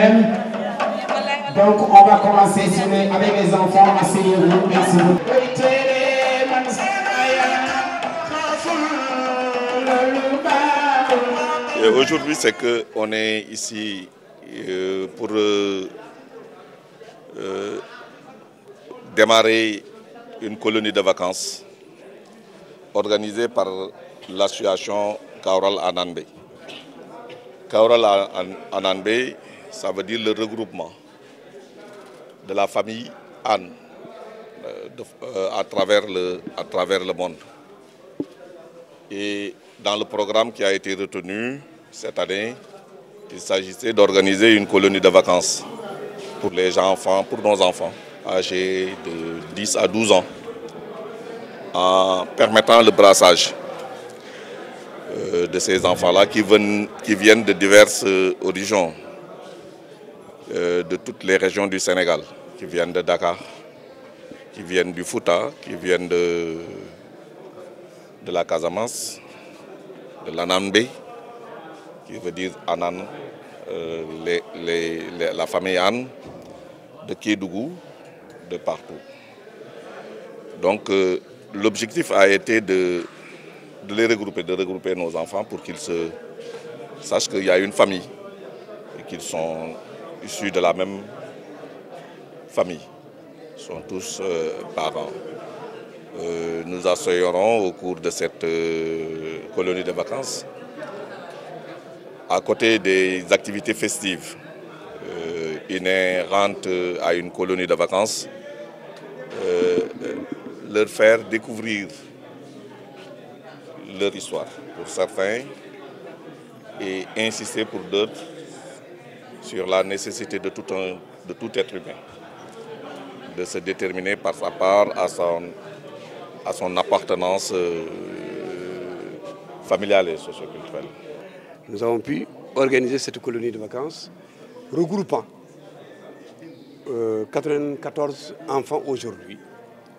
même. Donc on va commencer avec les enfants. Asseyez-vous. Merci beaucoup. Aujourd'hui, c'est qu'on est ici pour démarrer une colonie de vacances organisée par l'association Kaoral Ananbe. Kaoral Ananbe, ça veut dire le regroupement de la famille Anne à travers le monde. Et dans le programme qui a été retenu cette année, il s'agissait d'organiser une colonie de vacances pour les enfants, pour nos enfants âgés de 10 à 12 ans, en permettant le brassage de ces enfants-là qui viennent de diverses origines, de toutes les régions du Sénégal, qui viennent de Dakar, qui viennent du Fouta, qui viennent de la Casamance, de l'Ananbe, qui veut dire Anan, la famille Anne, de Kédougou, de partout. Donc l'objectif a été de les regrouper, de regrouper nos enfants pour qu'ils sachent qu'il y a une famille et qu'ils sont issus de la même famille. Ils sont tous parents. Nous accueillerons au cours de cette colonie de vacances, à côté des activités festives inhérentes à une colonie de vacances, leur faire découvrir leur histoire pour certains et insister pour d'autres sur la nécessité de tout être humain de se déterminer par sa part à son appartenance familiale et socioculturelle. Nous avons pu organiser cette colonie de vacances regroupant 94 enfants aujourd'hui.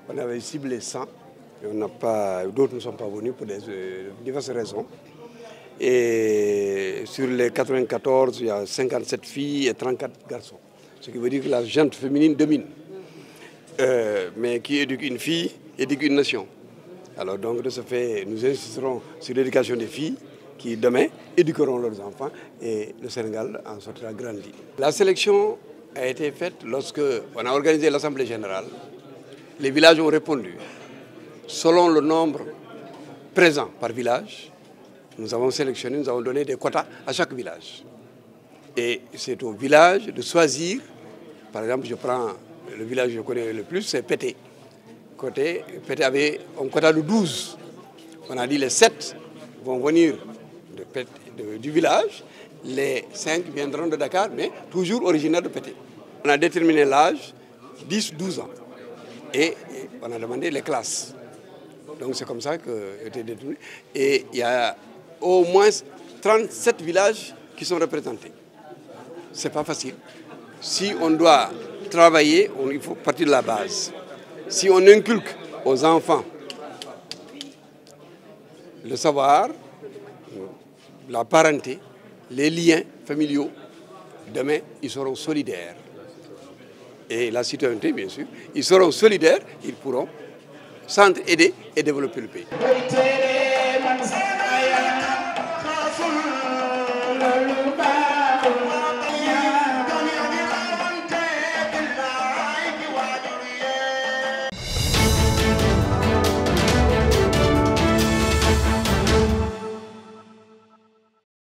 On avait ciblé 100, d'autres ne sont pas venus pour diverses raisons. Et sur les 94, il y a 57 filles et 34 garçons. Ce qui veut dire que la gente féminine domine. Mais qui éduque une fille, éduque une nation. Alors donc de ce fait, nous insisterons sur l'éducation des filles qui demain éduqueront leurs enfants et le Sénégal en sortira grandi. La sélection a été faite lorsque on a organisé l'Assemblée générale. Les villages ont répondu. Selon le nombre présent par village, nous avons sélectionné, nous avons donné des quotas à chaque village. Et c'est au village de choisir. Par exemple, je prends le village que je connais le plus, c'est Pété. Pété avait un quota de 12. On a dit les 7 vont venir du village, les 5 viendront de Dakar, mais toujours originaires de Pété. On a déterminé l'âge, 10-12 ans. Et on a demandé les classes. Donc c'est comme ça que été déterminé. Et il y a au moins 37 villages qui sont représentés. Ce n'est pas facile. Si on doit travailler, il faut partir de la base. Si on inculque aux enfants le savoir, la parenté, les liens familiaux, demain, ils seront solidaires. Et la citoyenneté, bien sûr, ils seront solidaires, ils pourront s'entraider et développer le pays.